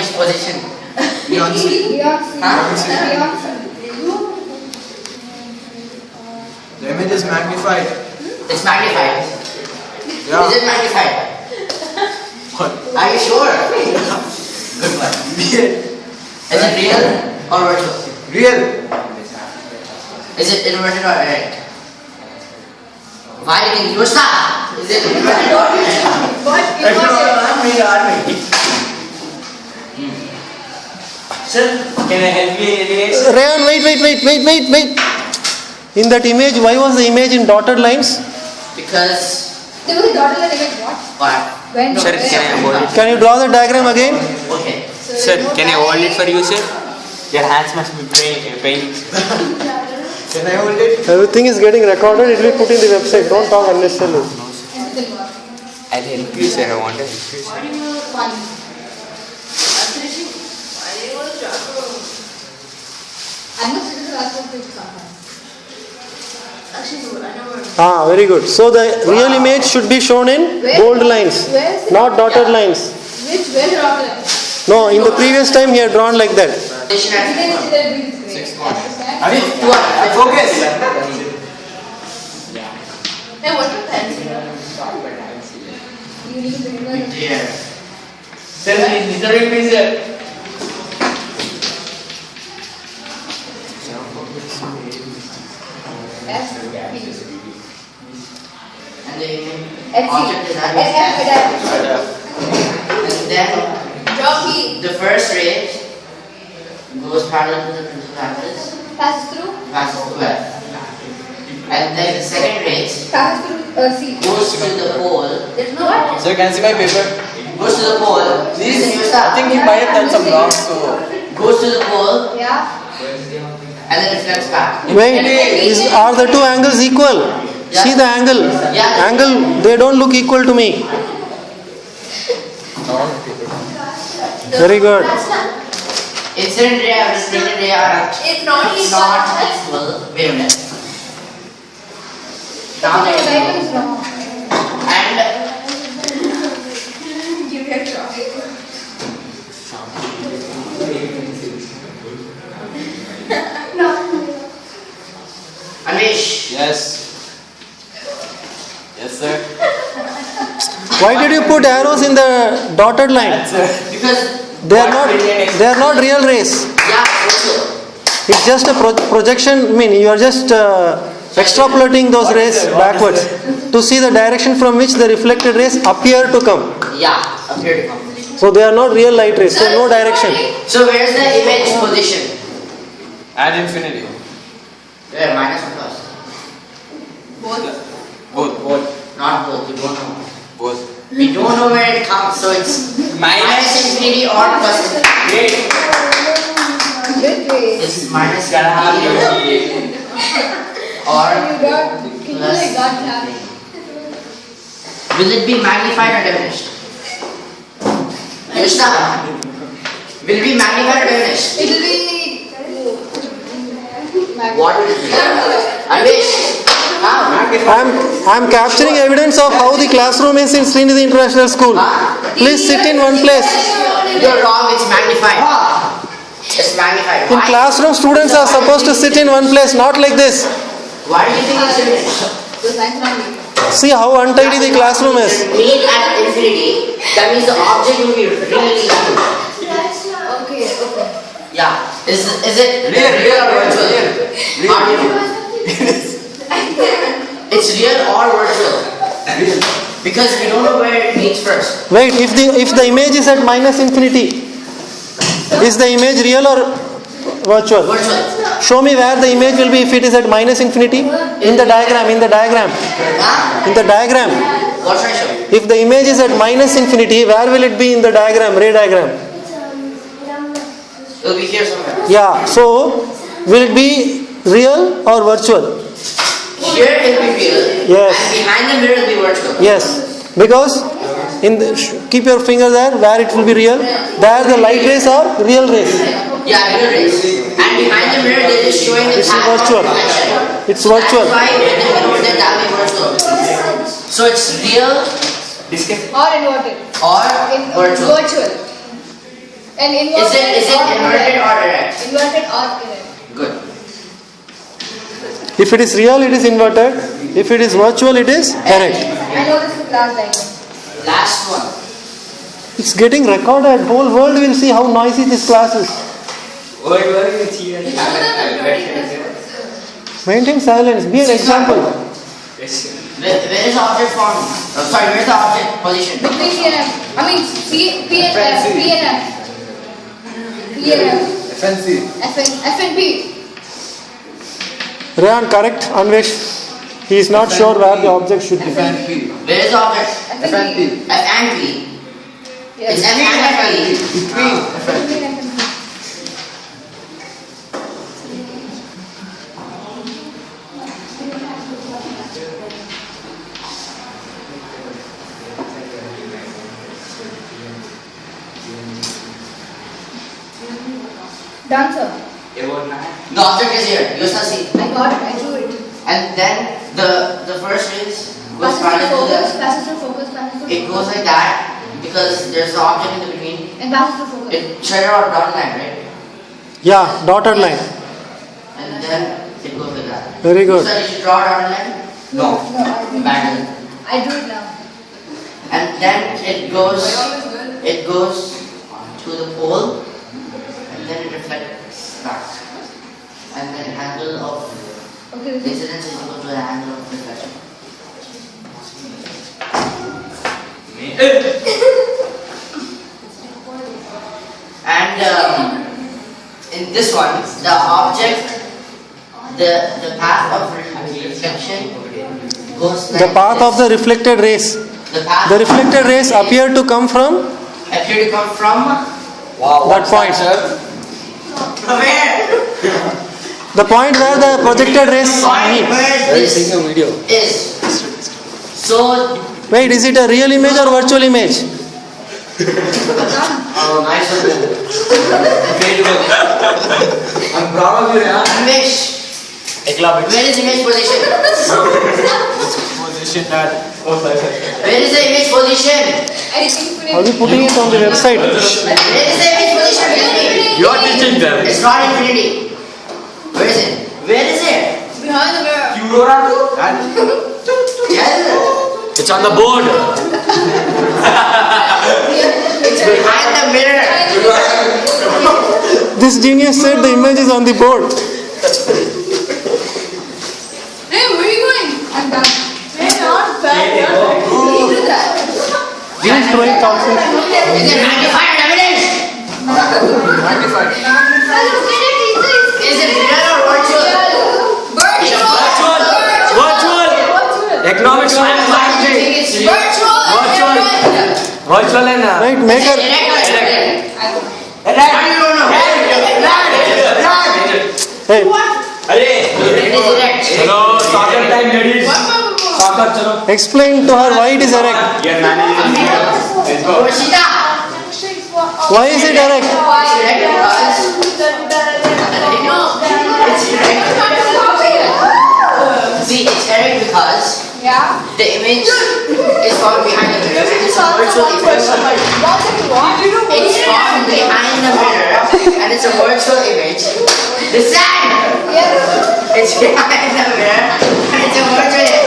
which position? Beyonce. Beyonce. The image is magnified. It's magnified. Yeah. Is it magnified? What? Are you sure? Good one. Is it real or virtual? Real. Is it inverted or erect? Why did you stop? Is it inverted or erect? Sir, can I help you in any way? Rayan, wait. In that image, why was the image in dotted lines? Because There was a dotted line image. What? what? When? Sir, can I hold it? Can you draw the diagram again? Okay. Sir, can I hold it for you, sir? Your hands must be paying. Can I hold it? Everything is getting recorded, it will be put in the website. Don't talk unnecessarily. I'll help you, sir. I want to help you, sir. Very good. So the real image should be shown in bold lines, not dotted lines. Where the dotted line? No, in the previous time he had drawn like that. Focus. Hey, what was that? You need to bring the Dear. Sir, please, disturbing me, sir. And the F object is F and then Jockey the first ray goes parallel to the principal axis, passes through passes through F. And then the second ray C. goes to the pole, There's no what? Sir, can I see my paper? goes to the pole. Please, you I stop. think he might have done some wrong, so. Goes to the pole Yeah. and then reflects back. Wait, are the two angles equal? See the angle. Yeah. Angle, they don't look equal to me. Very good. Incident ray and reflected ray are It's not equal wavelength. Now The they diagram is wrong. and Give me a try. Anish, Yes. Yes, sir. Why did you put arrows in the dotted line? because They are not real rays. yeah, also. It's just a projection. I mean, you are just extrapolating those rays backwards to see the direction from which the reflected rays appear to come. Yeah, appear to come. So they are not real light rays. So no direction. So where's the image position? At infinity. Where? Minus or plus? Both. Not both. We don't know. Both. We don't know where it comes. So it's minus infinity or plus infinity. Which way? It's minus Gotta have infinity or plus. got Will it be magnified or diminished? Yushna, will it be magnified or diminished? It will be. What will it be? Anish, I'm capturing evidence of how the classroom is in Srinidhi International School. Please sit in one place. you're wrong. It's magnified. It's magnified. In Why? classroom, students are supposed to sit in one place, not like this. Why do you think it's diminished? See how untidy the classroom is. Mean at infinity, that means the object will be really huge. Okay. Yeah. Is it Real or virtual? How do you know? It's real or virtual. Because we don't know where it meets first. Wait, if the image is at minus infinity, is the image real or virtual? Virtual. Show me where the image will be if it is at minus infinity. In the diagram. Huh? In the diagram. What should I show you? If the image is at minus infinity, where will it be in the diagram, ray diagram? It will be here somewhere. Yeah, so will it be real or virtual? Here it will be real. Yes. And behind the mirror it will be virtual. Yes, because keep your finger there where it will be real. There the light rays are real rays. Yeah, real rays. And behind the mirror they're just showing the This is path of virtual. reflection. It's virtual. That's why when they put that will be virtual. So it's real Or inverted. or virtual. Virtual. And Is it inverted or direct? Inverted or erect. Good. If it is real, it is inverted. If it is virtual, it is erect. I know this is the class diagram. Last one. It's getting recorded. Whole world will see how noisy this class is. Maintain silence. Be an example. Where is the object form? Oh, sorry, where is the object position? Between C and F. I mean C, P and F. P and F. P and F. FNC. F and P. Rayan, correct. Anvesh. He is not sure where the object should be. FNP. Where is the object? F and P. F and P. Yes. It's F and P. Between. Between F and P. Done, sir. The object is here. You shall see. I got it. I drew it. And then the first is goes Passes to parallel to focus. Passes to focus. Passes to the. It focus. goes like that because there's the object in the between. And passes to focus. It shaded or dotted line, right? Yeah, dotted line. And then it goes like that. Very good. So did you draw a dotted line? No, I didn't. Bad. I drew it now. And then it goes to the pole, and then it reflects back. And then angle of Okay. the incidence is equal to the angle of reflection. And in this one, the object, the path of reflection goes like The path of the this. reflected rays. The The reflected rays appear to come from appear to come from that point. from where? The point where the projected rays Point meet. where this is. So, Wait, is it a real image or virtual image? oh, nice one. Great work. I'm proud of you, yeah. Anvesh, where is image position? Position that. Where is the image position? Are we putting it on the website? Where is the image position? Infinity. You are teaching them. It's not infinity. Where is it? Where is it? Behind the mirror. Yes. It's on the board. It's behind the mirror. This genius said the image is on the board. Hey, where are you going? I'm done. Hey, not bad. You do that. He is doing toxic. Is it magnified or evidence? Magnified. Is it real or virtual? Virtual. Economics Why do you think it's real? Virtual and Right, make Is it a. direct or indirect? Why you don't know? Hey, It is direct. Hello, soccer time, ladies. Soccer, chalo. explain to her why it is erect. You're managing. Let's go. Rosita, Why is it erect? it's direct because see, it's erect because Yeah. the image is found behind the mirror and it's a virtual image. It's found behind the mirror and it's a virtual image. The sand! Yes. It's behind the mirror and it's a virtual image.